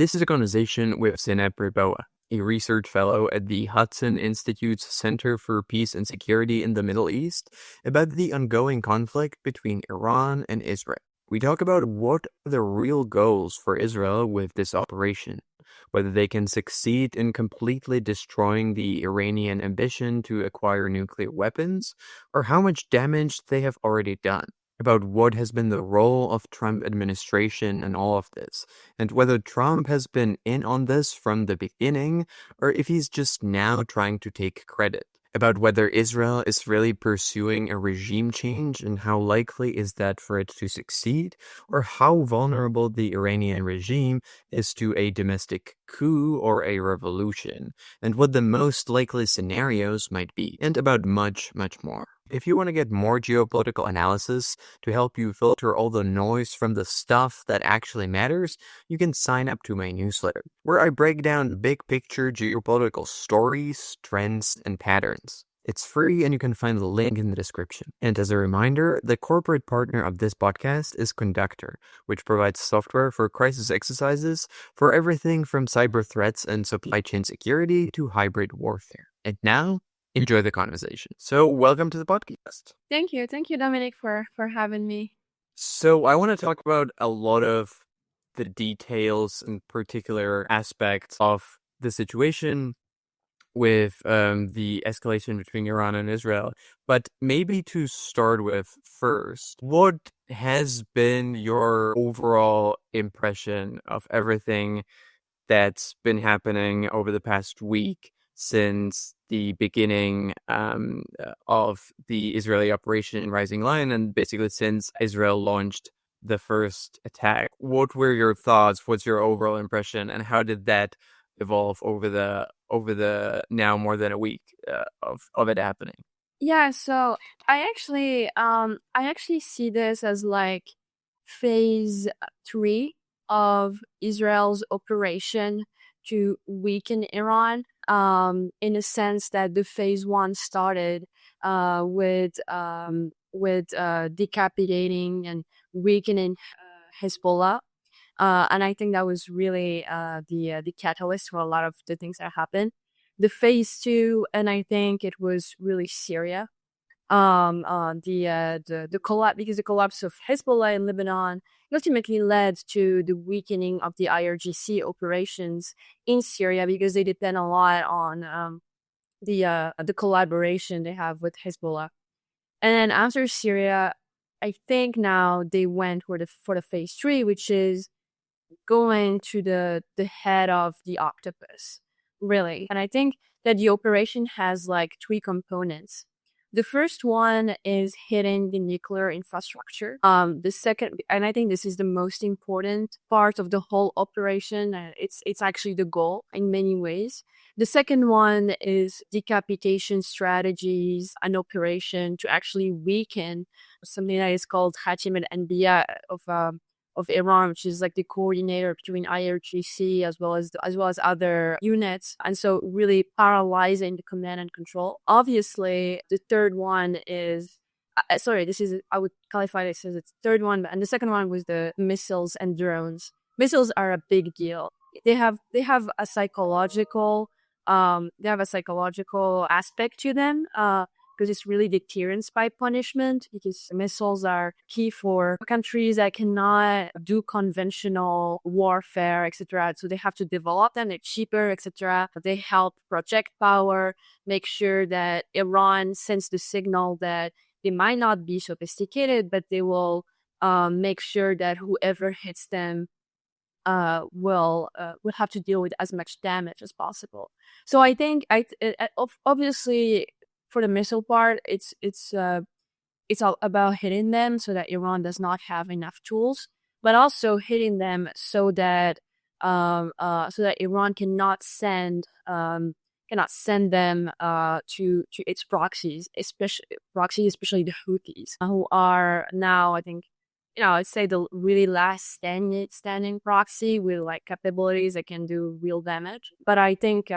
This is a conversation with Zineb Riboua, a research fellow at the Hudson Institute's Center for Peace and Security in the Middle East, about the ongoing conflict between Iran and Israel. We talk about what are the real goals for Israel with this operation, whether they can succeed in completely destroying the Iranian ambition to acquire nuclear weapons, or how much damage they have already done, about what has been the role of Trump administration in all of this, and whether Trump has been in on this from the beginning, or if he's just now trying to take credit, about whether Israel is really pursuing a regime change and how likely is that for it to succeed, or how vulnerable the Iranian regime is to a domestic coup or a revolution, and what the most likely scenarios might be, and about much, much more. If you want to get more geopolitical analysis to help you filter all the noise from the stuff that actually matters, you can sign up to my newsletter, where I break down big picture geopolitical stories, trends, and patterns. It's free and you can find the link in the description. And as a reminder, the corporate partner of this podcast is Conductor, which provides software for crisis exercises for everything from cyber threats and supply chain security to hybrid warfare. And now, enjoy the conversation. So welcome to the podcast. Thank you, Dominic, for having me. So I want to talk about a lot of the details and particular aspects of the situation with the escalation between Iran and Israel. But maybe to start with first, what has been your overall impression of everything that's been happening over the past week since the beginning of the Israeli operation in Rising Lion, and basically since Israel launched the first attack? What were your thoughts? What's your overall impression, and how did that evolve over the now more than a week of it happening? Yeah, so I actually see this as like phase 3 of Israel's operation to weaken Iran, in a sense that the phase 1 started with decapitating and weakening Hezbollah. And I think that was really the catalyst for a lot of the things that happened. The phase 2, and I think it was really Syria. The collapse, because the collapse of Hezbollah in Lebanon ultimately led to the weakening of the IRGC operations in Syria, because they depend a lot on the collaboration they have with Hezbollah. And then after Syria, I think now they went for the phase 3, which is going to the head of the octopus, really. And I think that the operation has like 3 components. The first one is hitting the nuclear infrastructure. The second, and I think this is the most important part of the whole operation. It's actually the goal in many ways. The second one is decapitation strategies, an operation to actually weaken something that is called Khatim al-Anbiya of Iran, which is like the coordinator between IRGC as well as other units, and so really paralyzing the command and control. Obviously, the third one is I would qualify this as its third one, and the second one was the missiles and drones. Missiles are a big deal. They have a psychological aspect to them. Because it's really deterrence by punishment, because missiles are key for countries that cannot do conventional warfare, etc. So they have to develop them. They're cheaper, etc. They help project power, make sure that Iran sends the signal that they might not be sophisticated, but they will make sure that whoever hits them will have to deal with as much damage as possible. So I think obviously, for the missile part, it's all about hitting them so that Iran does not have enough tools, but also hitting them so that Iran cannot send them to its proxies, especially the Houthis, who are now, I think, I'd say the really last standing proxy with like capabilities that can do real damage. But I think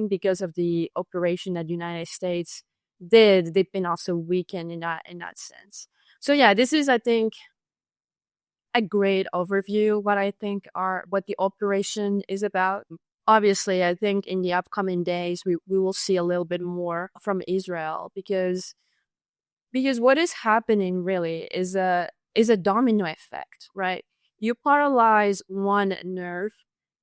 because of the operation that the United States they've been also weakened in that sense. So yeah, this is, I think, a great overview what the operation is about. Obviously, I think in the upcoming days we will see a little bit more from Israel because what is happening really is a domino effect, right? You paralyze one nerve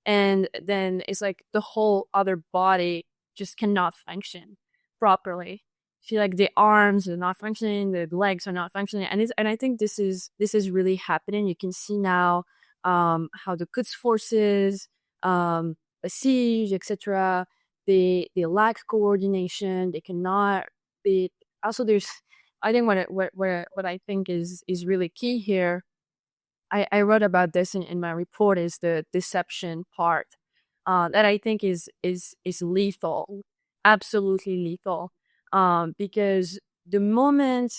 and then it's like the whole other body just cannot function properly. Feel like the arms are not functioning, the legs are not functioning, and I think this is really happening. You can see now how the Quds forces, besiege, etc. They lack coordination. They cannot be. Also, there's I think what I think is really key here. I wrote about this in my report is the deception part that I think is lethal, absolutely lethal, because the moment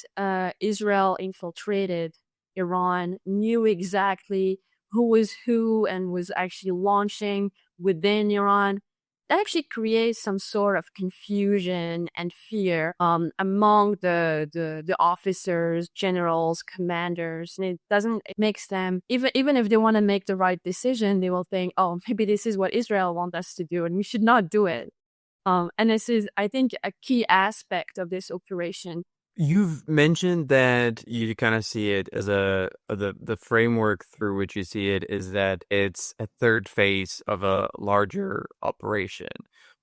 Israel infiltrated Iran, knew exactly who was who and was actually launching within Iran, that actually creates some sort of confusion and fear among the officers, generals, commanders, and it makes them even if they want to make the right decision, they will think, oh, maybe this is what Israel wants us to do, and we should not do it. And this is, I think, a key aspect of this operation. You've mentioned that you kind of see it as the framework through which you see it is that it's a third phase of a larger operation.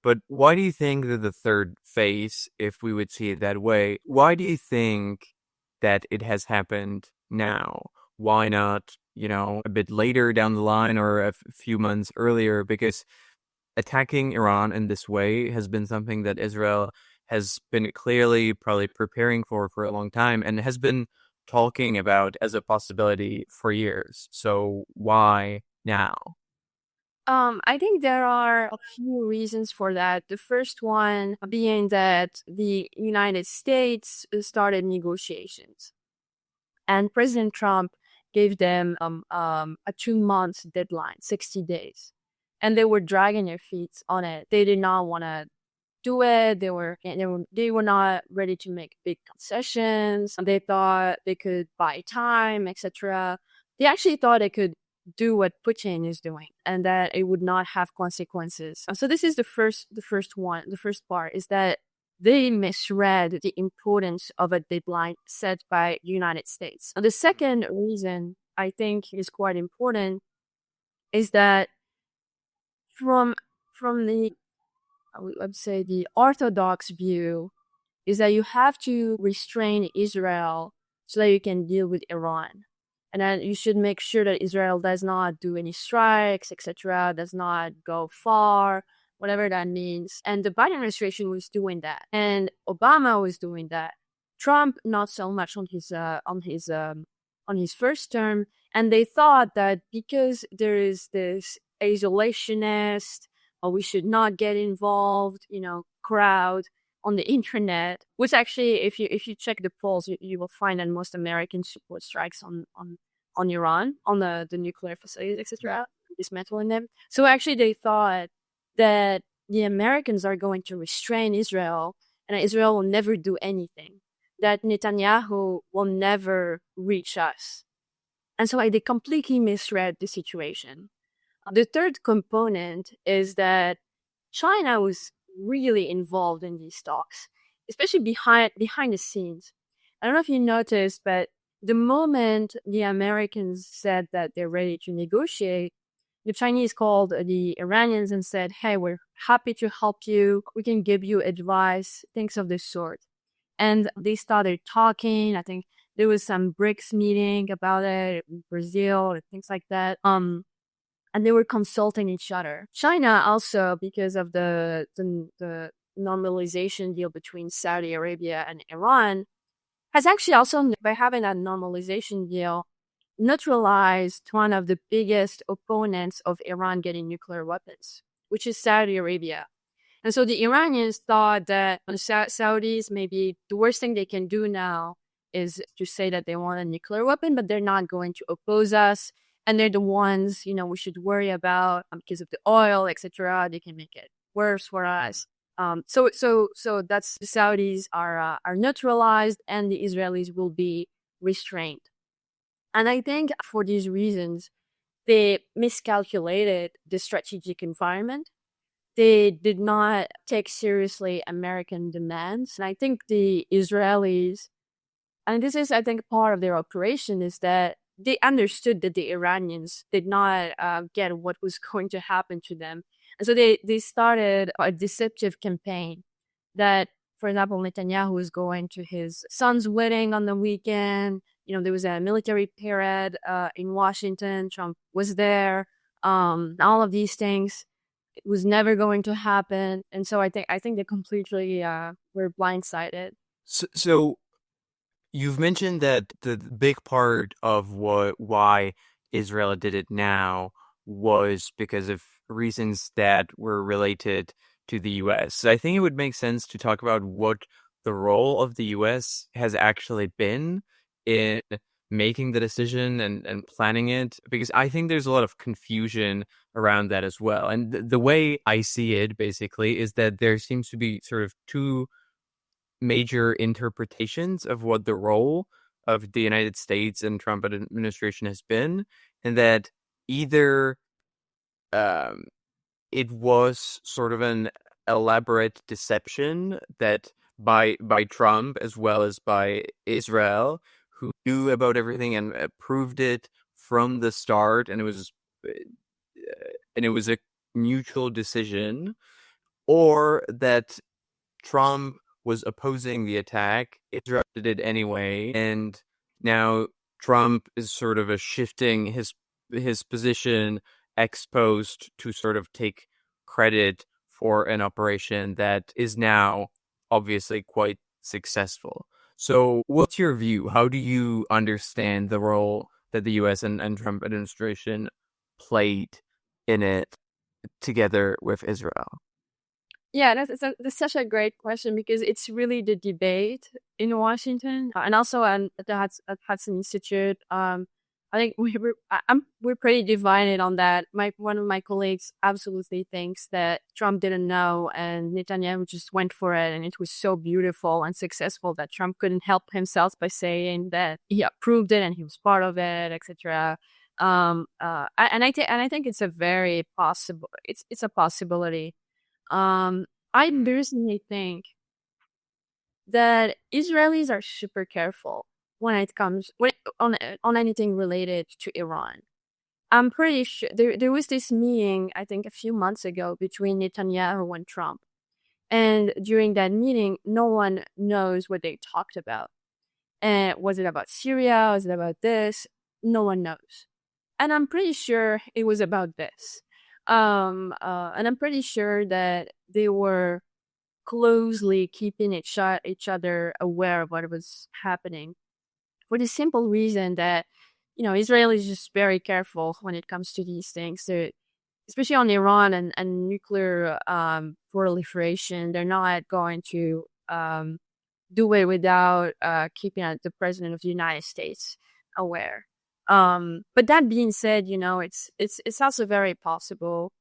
But why do you think that the third phase, if we would see it that way, why do you think that it has happened now? Why not, a bit later down the line or a few months earlier? Because attacking Iran in this way has been something that Israel has been clearly probably preparing for a long time and has been talking about as a possibility for years. So why now? I think there are a few reasons for that. The first one being that the United States started negotiations, and President Trump gave them a 2 month deadline, 60 days, and they were dragging their feet on it. They did not want to do it. They were not ready to make big concessions. They thought they could buy time, etc. They actually thought they could do what Putin is doing and that it would not have consequences. So this is the first one. The first part is that they misread the importance of a deadline set by the United States. And the second reason I think is quite important is that from the I would say the orthodox view is that you have to restrain Israel so that you can deal with Iran. And then you should make sure that Israel does not do any strikes, etc., does not go far, whatever that means. And the Biden administration was doing that. And Obama was doing that. Trump, not so much on his first term. And they thought that because there is this isolationist, or we should not get involved, crowd on the internet, which actually, if you check the polls, you will find that most Americans support strikes on Iran, on the nuclear facilities, etc., dismantling them. So actually, they thought that the Americans are going to restrain Israel, and Israel will never do anything. That Netanyahu will never reach us, and so they completely misread the situation. The third component is that China was really involved in these talks, especially behind the scenes. I don't know if you noticed, but the moment the Americans said that they're ready to negotiate, the Chinese called the Iranians and said, hey, we're happy to help you. We can give you advice, things of this sort. And they started talking. I think there was some BRICS meeting about it in Brazil, things like that. And they were consulting each other. China also, because of the normalization deal between Saudi Arabia and Iran, has actually also, by having that normalization deal, neutralized one of the biggest opponents of Iran getting nuclear weapons, which is Saudi Arabia. And so the Iranians thought that the Saudis, maybe the worst thing they can do now is to say that they want a nuclear weapon, but they're not going to oppose us. And they're the ones, we should worry about because of the oil, etc. They can make it worse for us. So that's the Saudis are neutralized and the Israelis will be restrained. And I think for these reasons, they miscalculated the strategic environment. They did not take seriously American demands. And I think the Israelis, and this is, I think, part of their operation, is that they understood that the Iranians did not get what was going to happen to them. And so they started a deceptive campaign that, for example, Netanyahu was going to his son's wedding on the weekend. There was a military parade in Washington. Trump was there. All of these things, it was never going to happen. And so I think they completely were blindsided. So you've mentioned that the big part of why Israel did it now was because of reasons that were related to the US. So I think it would make sense to talk about what the role of the US has actually been in making the decision and planning it, because I think there's a lot of confusion around that as well. And the way I see it basically is that there seems to be sort of two major interpretations of what the role of the United States and Trump administration has been, and that either um, it was sort of an elaborate deception that by Trump as well as by Israel, who knew about everything and approved it from the start, and it was a mutual decision, or that Trump was opposing the attack, Israel did it anyway, and now Trump is sort of shifting his position ex post to sort of take credit for an operation that is now obviously quite successful. So what's your view? How do you understand the role that the US and Trump administration played in it together with Israel? Yeah, that's such a great question, because it's really the debate in Washington and also at the at Hudson Institute. I think we're pretty divided on that. One of my colleagues absolutely thinks that Trump didn't know and Netanyahu just went for it, and it was so beautiful and successful that Trump couldn't help himself by saying that he approved it and he was part of it, etc. And I think it's a very possible. It's a possibility. I personally think that Israelis are super careful when it comes on anything related to Iran. I'm pretty sure there was this meeting, I think, a few months ago between Netanyahu and Trump, and during that meeting, no one knows what they talked about. And was it about Syria? Was it about this? No one knows. And I'm pretty sure it was about this. And I'm pretty sure that they were closely keeping each other aware of what was happening, for the simple reason that, Israel is just very careful when it comes to these things. Especially on Iran and nuclear proliferation, they're not going to do it without keeping the president of the United States aware. But that being said, it's also very possible.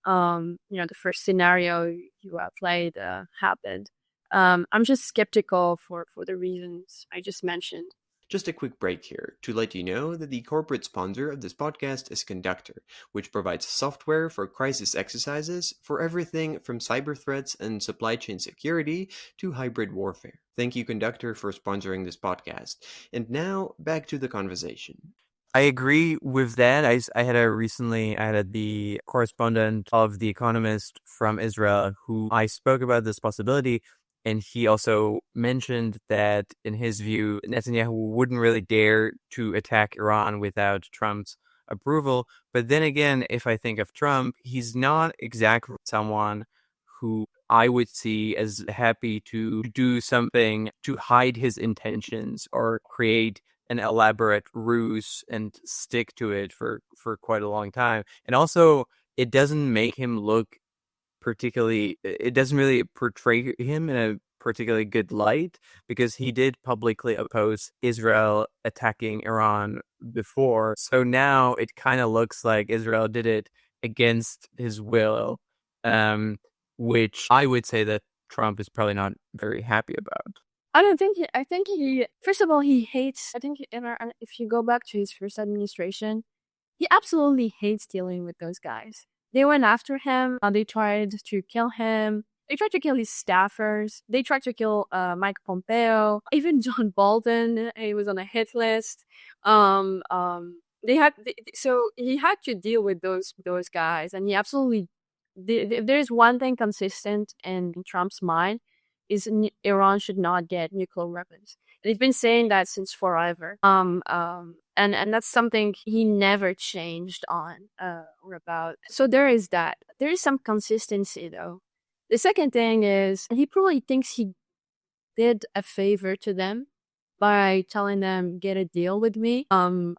The first scenario you played happened. I'm just skeptical for the reasons I just mentioned. Just a quick break here to let you know that the corporate sponsor of this podcast is Conductor, which provides software for crisis exercises for everything from cyber threats and supply chain security to hybrid warfare. Thank you, Conductor, for sponsoring this podcast. And now, back to the conversation. I agree with that. I had the correspondent of The Economist from Israel who I spoke about this possibility, and he also mentioned that in his view, Netanyahu wouldn't really dare to attack Iran without Trump's approval. But then again, if I think of Trump, he's not exactly someone who I would see as happy to do something to hide his intentions or create an elaborate ruse and stick to it for quite a long time. And also, it doesn't make him look it doesn't really portray him in a particularly good light, because he did publicly oppose Israel attacking Iran before. So now it kind of looks like Israel did it against his will, which I would say that Trump is probably not very happy about. I don't think I think he, first of all, he hates, I think if you go back to his first administration, he absolutely hates dealing with those guys. They went after him. They tried to kill him. They tried to kill his staffers. They tried to kill Mike Pompeo. Even John Bolton, he was on a hit list. So he had to deal with those guys, and he absolutely. If there's one thing consistent in Trump's mind, is Iran should not get nuclear weapons. They've been saying that since forever. And that's something he never changed on or about. So there is that. There is some consistency though. The second thing is he probably thinks he did a favor to them by telling them get a deal with me. And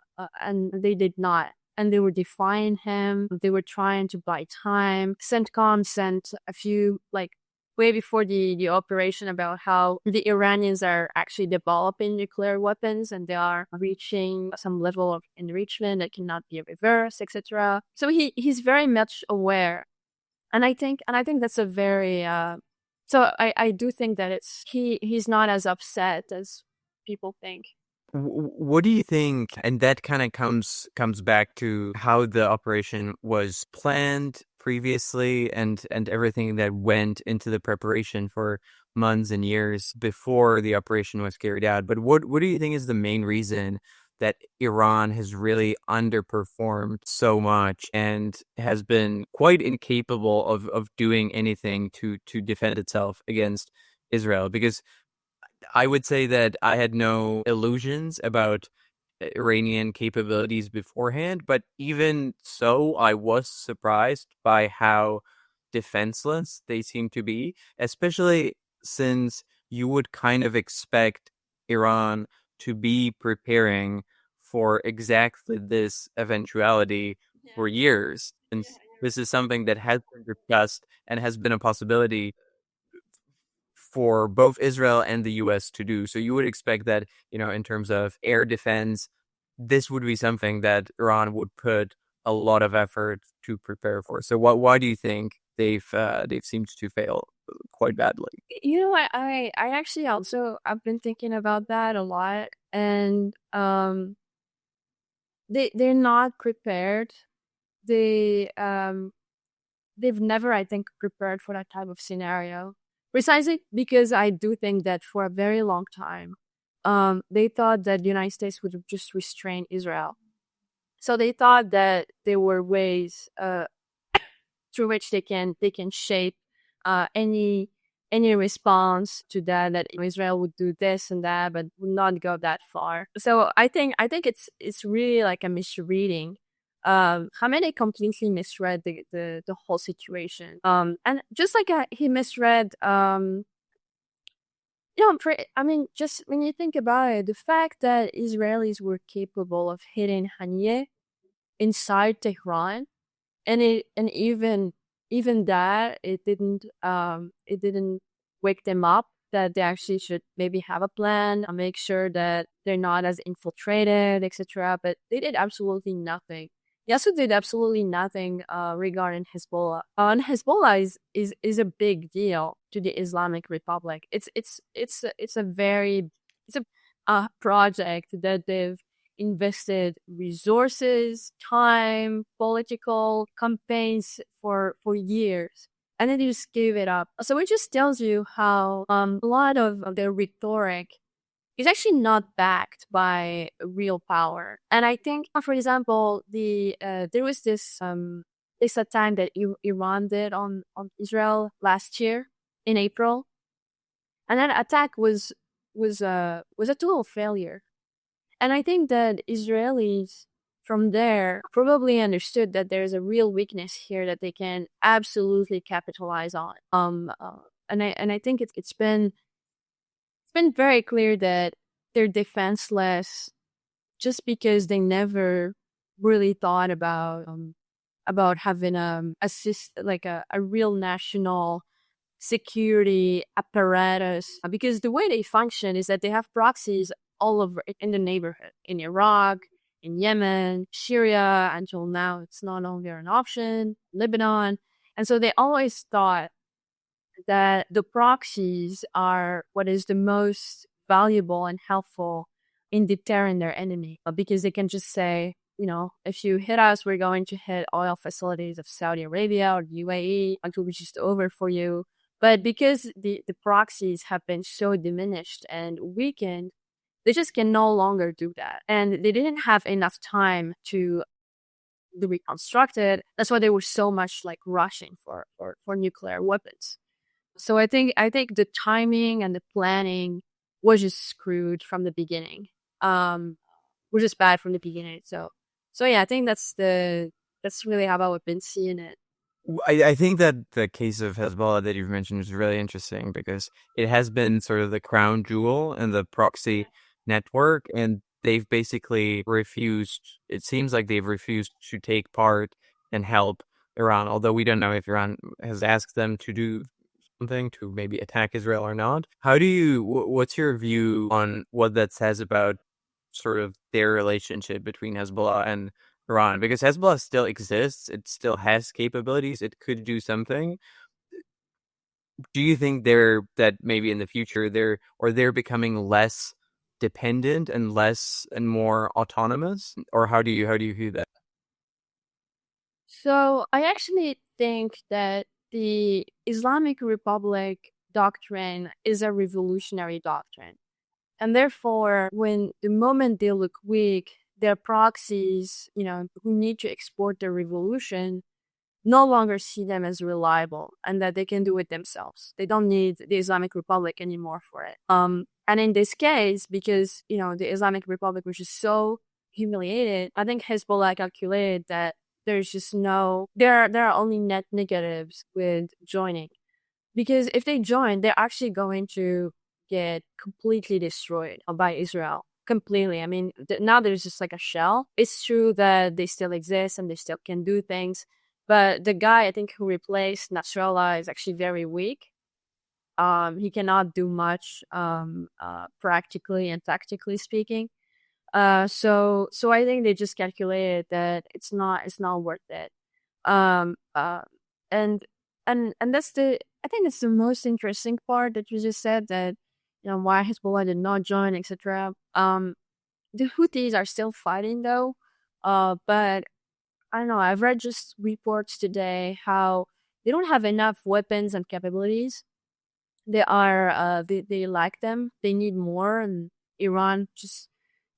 they did not. And they were defying him. They were trying to buy time. CENTCOM sent a few, like, way before the operation about how the Iranians are actually developing nuclear weapons and they are reaching some level of enrichment that cannot be reversed, etc. So he's very much aware. And I think that's a very so I do think that he's not as upset as people think. What do you think? And that kind of comes back to how the operation was planned previously and everything that went into the preparation for months and years before the operation was carried out. But what do you think is the main reason that Iran has really underperformed so much and has been quite incapable of doing anything to defend itself against Israel? Because I would say that I had no illusions about Iranian capabilities beforehand, but even so, I was surprised by how defenseless they seem to be, especially since you would kind of expect Iran to be preparing for exactly this eventuality for years. And this is something that has been discussed and has been a possibility for both Israel and the US to do. So you would expect that, in terms of air defense, this would be something that Iran would put a lot of effort to prepare for. So why do you think they've seemed to fail quite badly? I actually also, I've been thinking about that a lot, and they're not prepared. They've never, I think, prepared for that type of scenario. Precisely because I do think that for a very long time, they thought that the United States would just restrain Israel. So they thought that there were ways through which they can shape any response to that Israel would do this and that, but would not go that far. So I think it's really like a misreading. Khamenei completely misread the whole situation. And just like he misread, just when you think about it, the fact that Israelis were capable of hitting Haniyeh inside Tehran, and even that it didn't wake them up that they actually should maybe have a plan, make sure that they're not as infiltrated, etc. But they did absolutely nothing. They also did absolutely nothing regarding Hezbollah. And Hezbollah is a big deal to the Islamic Republic. It's a project that they've invested resources, time, political campaigns for years, and then they just gave it up. So it just tells you how a lot of their rhetoric is actually not backed by real power. And I think, for example, there was this attack that Iran did on Israel last year in April, and that attack was a total failure. And I think that Israelis from there probably understood that there's a real weakness here that they can absolutely capitalize on. And I think it's been very clear that they're defenseless just because they never really thought about having a real national security apparatus, because the way they function is that they have proxies all over in the neighborhood, in Iraq, in Yemen, Syria. Until now, it's no longer an option, Lebanon. And so they always thought that the proxies are what is the most valuable and helpful in deterring their enemy, because they can just say, if you hit us, we're going to hit oil facilities of Saudi Arabia or the UAE until we just over for you. But because the proxies have been so diminished and weakened, they just can no longer do that. And they didn't have enough time to reconstruct it. That's why they were so much like rushing for nuclear weapons. So I think the timing and the planning was just screwed from the beginning. Was just bad from the beginning. So yeah, I think that's really how I've been seeing it. I think that the case of Hezbollah that you've mentioned is really interesting because it has been sort of the crown jewel in the proxy network, and they've basically refused, it seems like they've refused to take part and help Iran, although we don't know if Iran has asked them to do something to maybe attack Israel or not. What's your view on what that says about sort of their relationship between Hezbollah and Iran? Because Hezbollah still exists, it still has capabilities, it could do something. Do you think that maybe in the future they're becoming less dependent and more autonomous? Or how do you view that? So I actually think that the Islamic Republic doctrine is a revolutionary doctrine. And therefore, when the moment they look weak, their proxies, who need to export their revolution, no longer see them as reliable and that they can do it themselves. They don't need the Islamic Republic anymore for it. And in this case, because, the Islamic Republic was just so humiliated, I think Hezbollah calculated that there's just there are only net negatives with joining. Because if they join, they're actually going to get completely destroyed by Israel. Completely. I mean, now there's just like a shell. It's true that they still exist and they still can do things. But the guy, I think, who replaced Nasrallah is actually very weak. He cannot do much practically and tactically speaking. So I think they just calculated that it's not worth it. And that's I think that's the most interesting part that you just said, that why Hezbollah did not join, etc. The Houthis are still fighting though, but I don't know. I've read just reports today how they don't have enough weapons and capabilities. They lack them. They need more, and Iran just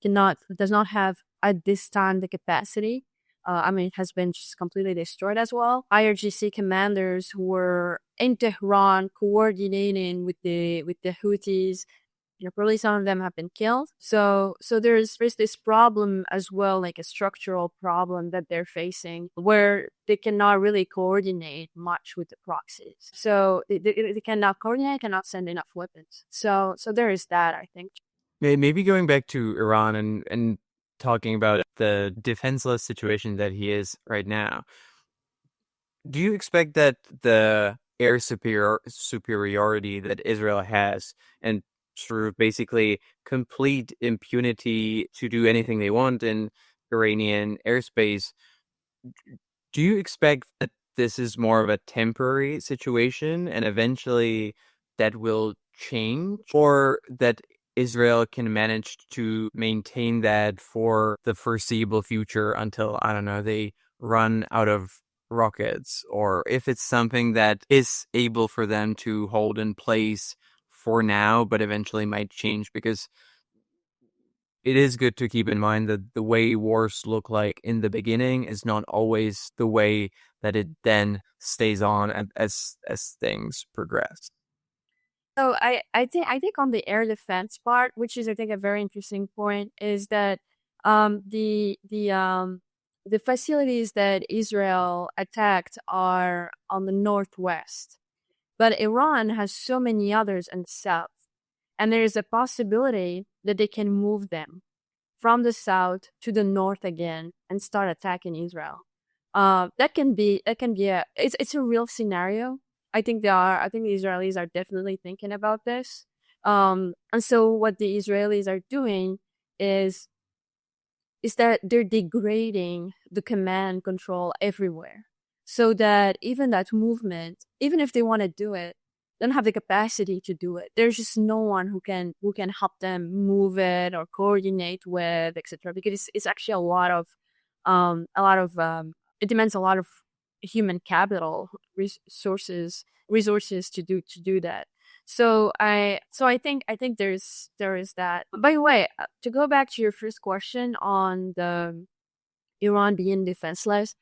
does not have at this time the capacity. It has been just completely destroyed as well. IRGC commanders who were in Tehran coordinating with the Houthis, probably some of them have been killed. So there's this problem as well, like a structural problem that they're facing, where they cannot really coordinate much with the proxies. So they cannot coordinate, cannot send enough weapons. So there is that, I think. Maybe going back to Iran and talking about the defenseless situation that he is right now. Do you expect that the air superiority that Israel has, and sort of basically complete impunity to do anything they want in Iranian airspace, do you expect that this is more of a temporary situation and eventually that will change, or that Israel can manage to maintain that for the foreseeable future until, I don't know, they run out of rockets, or if it's something that is able for them to hold in place for now, but eventually might change? Because it is good to keep in mind that the way wars look like in the beginning is not always the way that it then stays on as things progress. So I think on the air defense part, which is I think a very interesting point, is that the facilities that Israel attacked are on the northwest, but Iran has so many others in the south, and there is a possibility that they can move them from the south to the north again and start attacking Israel. That can be it's a real scenario. I think the Israelis are definitely thinking about this. And so what the Israelis are doing is that they're degrading the command control everywhere, so that even that movement, even if they want to do it, don't have the capacity to do it. There's just no one who can help them move it or coordinate with, etc. Because it's actually a lot of it demands a lot of human capital, resources to do that. So I think there is that. By the way, to go back to your first question on the Iran being defenseless,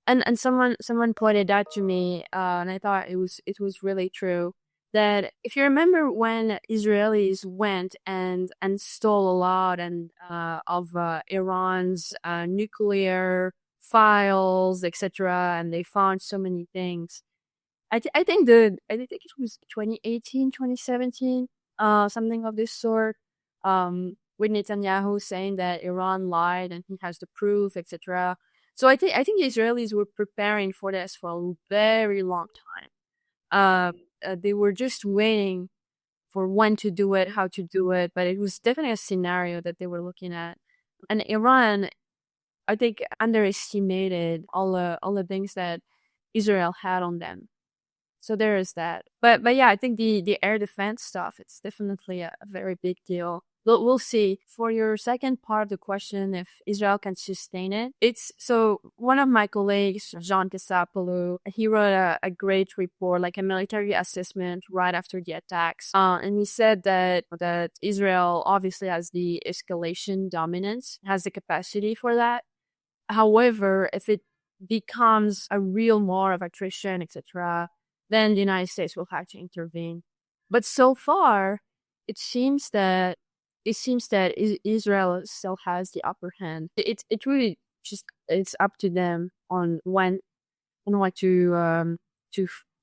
and someone pointed out to me, and I thought it was really true, that if you remember when Israelis went and stole a lot of Iran's nuclear files, etc., and they found so many things. I think it was 2018, 2017, something of this sort. With Netanyahu saying that Iran lied and he has the proof, etc. So I think the Israelis were preparing for this for a very long time. They were just waiting for when to do it, how to do it, but it was definitely a scenario that they were looking at. And Iran, I think, underestimated all the things that Israel had on them. So there is that. But yeah, I think the air defense stuff, it's definitely a very big deal. We'll see. For your second part of the question, if Israel can sustain it, it's so one of my colleagues, Jean Casapoulou, he wrote a great report, like a military assessment right after the attacks. And he said that Israel obviously has the escalation dominance, has the capacity for that. However, if it becomes a real war of attrition, etc., then the United States will have to intervene. But so far, it seems that Israel still has the upper hand. It really just it's up to them on what to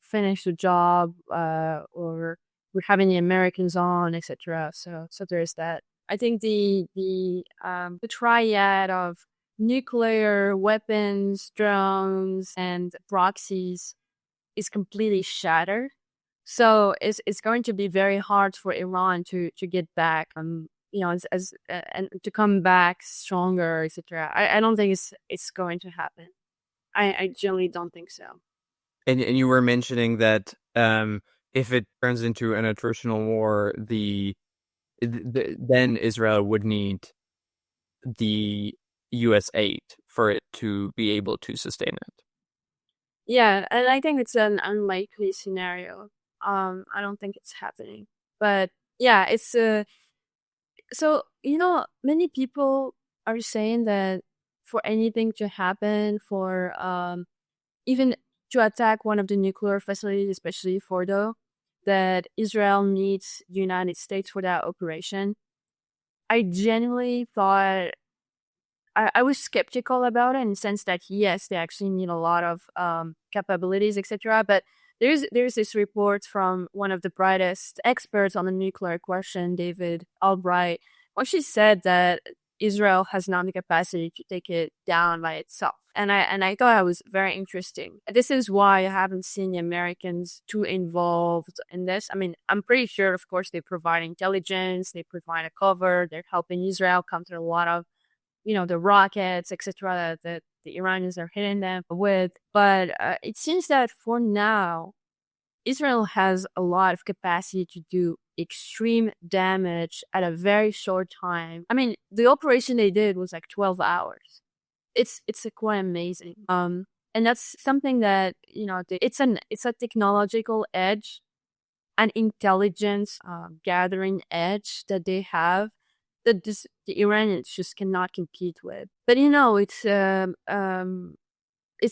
finish the job, or we're having the Americans on, etc. So there's that. I think the triad of nuclear weapons, drones, and proxies is completely shattered. So it's going to be very hard for Iran to get back, as and to come back stronger, etc. I don't think it's going to happen. I generally don't think so. And you were mentioning that if it turns into an attritional war, then Israel would need the U.S. aid for it to be able to sustain it. Yeah, and I think it's an unlikely scenario. I don't think it's happening. But yeah, it's so many people are saying that for anything to happen, for even to attack one of the nuclear facilities, especially Fordo, that Israel needs the United States for that operation. I genuinely thought I was skeptical about it in the sense that yes, they actually need a lot of capabilities, etc. But there's this report from one of the brightest experts on the nuclear question, David Albright, where she said that Israel has not the capacity to take it down by itself. And I thought it was very interesting. This is why I haven't seen the Americans too involved in this. I mean, I'm pretty sure, of course, they provide intelligence, they provide a cover, they're helping Israel counter a lot of the rockets, etc., that the Iranians are hitting them with. But it seems that for now, Israel has a lot of capacity to do extreme damage at a very short time. I mean, the operation they did was like 12 hours. It's quite amazing. And that's something that, it's a technological edge, an intelligence gathering edge that they have, that the Iranians just cannot compete with. But it's a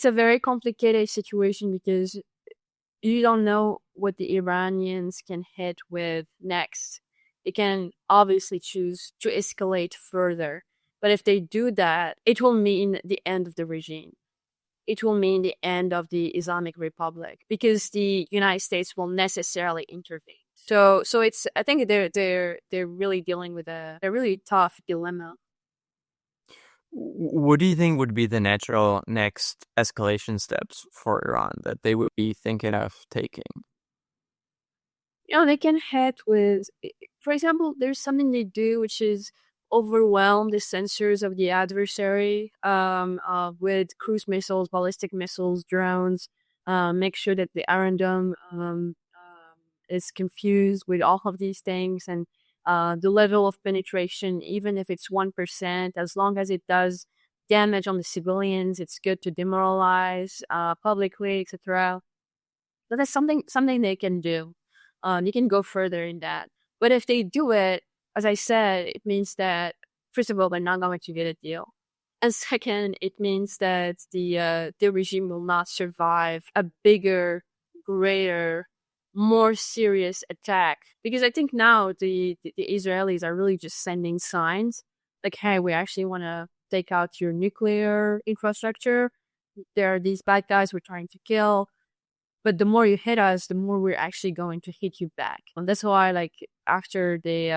very complicated situation because you don't know what the Iranians can hit with next. They can obviously choose to escalate further, but if they do that, it will mean the end of the regime. It will mean the end of the Islamic Republic because the United States will necessarily intervene. So it's, I think they're really dealing with a really tough dilemma. What do you think would be the natural next escalation steps for Iran that they would be thinking of taking? They can head with, for example, there's something they do which is overwhelm the sensors of the adversary with cruise missiles, ballistic missiles, drones. Make sure that the Iron Dome is confused with all of these things, and the level of penetration, even if it's 1%, as long as it does damage on the civilians, it's good to demoralize publicly, etc. So that's something they can do. They can go further in that. But if they do it, as I said, it means that, first of all, they're not going to get a deal. And second, it means that the regime will not survive a bigger, greater, more serious attack. Because I think now the Israelis are really just sending signs like, hey, we actually want to take out your nuclear infrastructure. There are these bad guys we're trying to kill. But the more you hit us, the more we're actually going to hit you back. And that's why, like, after the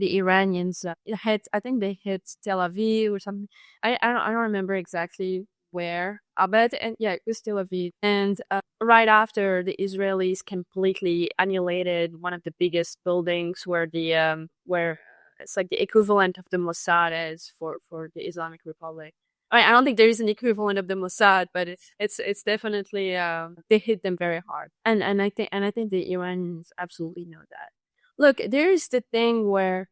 Iranians I think they hit Tel Aviv or something. I don't remember exactly where. But and yeah, it was Tel Aviv. And right after, the Israelis completely annihilated one of the biggest buildings where where it's like the equivalent of the Mossad is for the Islamic Republic. I don't think there is an equivalent of the Mossad, but it's definitely they hit them very hard, and I think the Iranians absolutely know that. Look, there's the thing where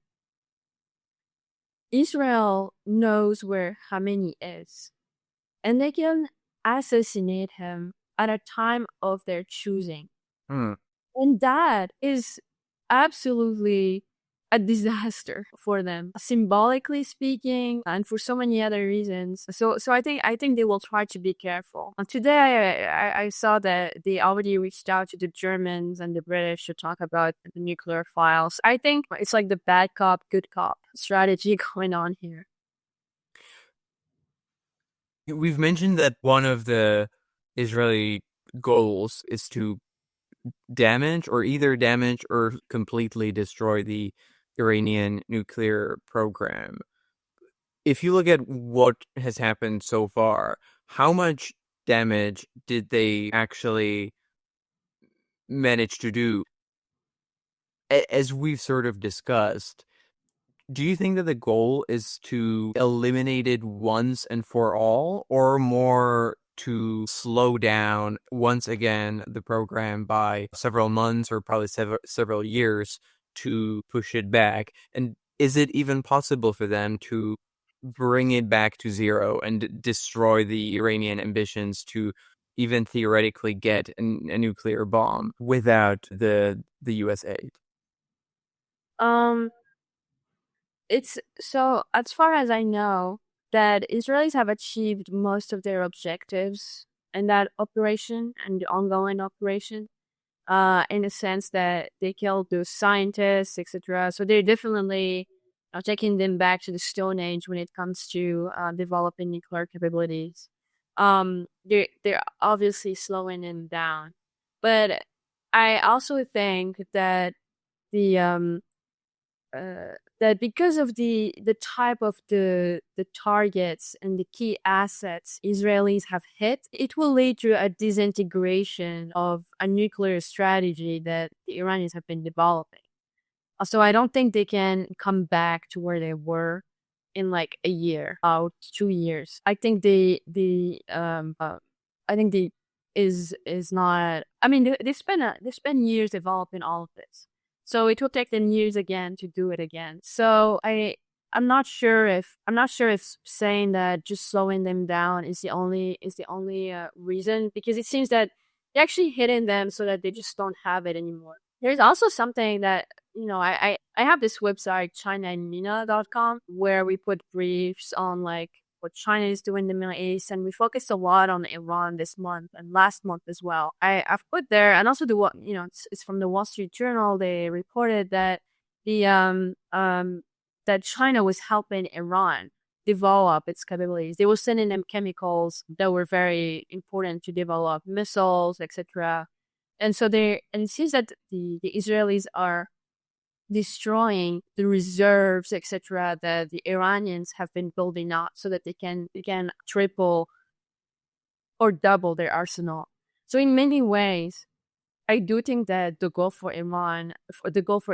Israel knows where Khamenei is, and they can assassinate him at a time of their choosing, and that is absolutely a disaster for them, symbolically speaking, and for so many other reasons. So I think they will try to be careful. And today I saw that they already reached out to the Germans and the British to talk about the nuclear files. I think it's like the bad cop, good cop strategy going on here. We've mentioned that one of the Israeli goals is to damage or completely destroy the Iranian nuclear program. If you look at what has happened so far, how much damage did they actually manage to do? As we've sort of discussed, do you think that the goal is to eliminate it once and for all, or more to slow down once again the program by several months or probably several years to push it back? And is it even possible for them to bring it back to zero and destroy the Iranian ambitions to even theoretically get a nuclear bomb without the US aid? It's so, as far as I know, that Israelis have achieved most of their objectives in that operation and the ongoing operation, in the sense that they killed those scientists, etc. So they're definitely taking them back to the Stone Age when it comes to developing nuclear capabilities. They're obviously slowing them down, but I also think that the that because of the type of the targets and the key assets Israelis have hit, it will lead to a disintegration of a nuclear strategy that the Iranians have been developing. So I don't think they can come back to where they were in like a year or 2 years. I think the is not. I mean, they spend years developing all of this. So it will take them years again to do it again. So I'm not sure if saying that just slowing them down is the only reason, because it seems that they're actually hitting them so that they just don't have it anymore. There's also something that, I have this website, chinaandmina.com, where we put briefs on like what China is doing in the Middle East, and we focused a lot on Iran this month and last month as well. I've put there, and also it's from the Wall Street Journal. They reported that that China was helping Iran develop its capabilities. They were sending them chemicals that were very important to develop missiles, etc. And so it seems that the Israelis are destroying the reserves, etc., that the Iranians have been building up so that they can triple or double their arsenal. So in many ways, I do think that the goal for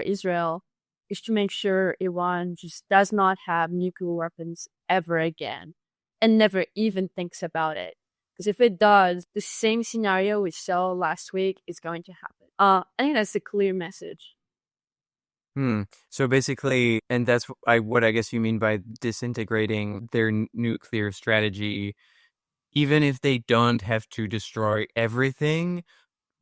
Israel is to make sure Iran just does not have nuclear weapons ever again and never even thinks about it. Because if it does, the same scenario we saw last week is going to happen. I think that's a clear message. So basically, and that's what I guess you mean by disintegrating their nuclear strategy, even if they don't have to destroy everything,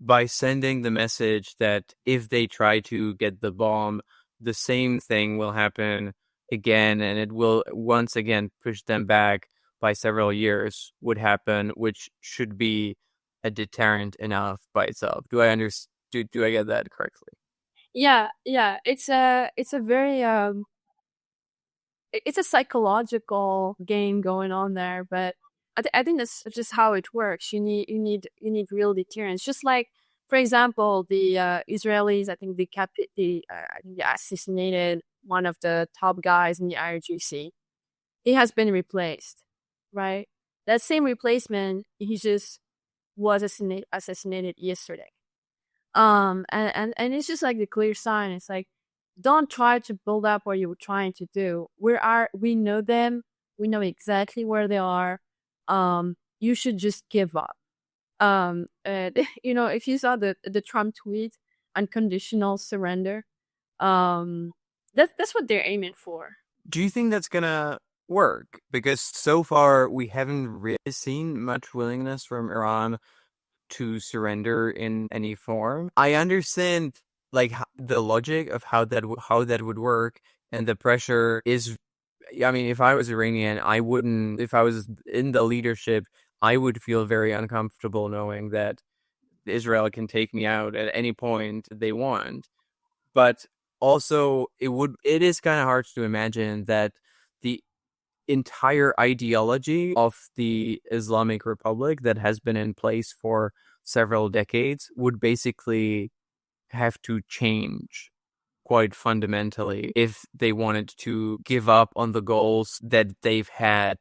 by sending the message that if they try to get the bomb, the same thing will happen again, and it will once again push them back by several years would happen, which should be a deterrent enough by itself. Do I get that correctly? Yeah, yeah. It's a very it's a psychological game going on there, but I think that's just how it works. You need real deterrence. Just like, for example, the Israelis. I think they assassinated one of the top guys in the IRGC. He has been replaced, right? That same replacement, he just was assassinated yesterday. And it's just like the clear sign. It's like, don't try to build up what you were trying to do. We know them. We know exactly where they are. You should just give up. If you saw the Trump tweet, unconditional surrender, that's what they're aiming for. Do you think that's gonna work? Because so far we haven't really seen much willingness from Iran to surrender in any form. I understand like the logic of how that would work, and the pressure is. I mean, if I was Iranian, I wouldn't. If I was in the leadership, I would feel very uncomfortable knowing that Israel can take me out at any point they want. But also, it is kind of hard to imagine that the entire ideology of the Islamic Republic that has been in place for several decades would basically have to change quite fundamentally if they wanted to give up on the goals that they've had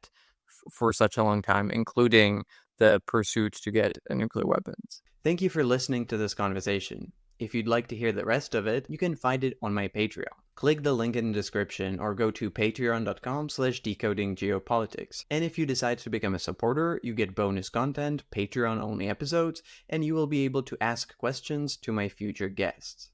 for such a long time, including the pursuit to get nuclear weapons. Thank you for listening to this conversation. If you'd like to hear the rest of it, you can find it on my Patreon. Click the link in the description or go to patreon.com/decodinggeopolitics. And if you decide to become a supporter, you get bonus content, Patreon-only episodes, and you will be able to ask questions to my future guests.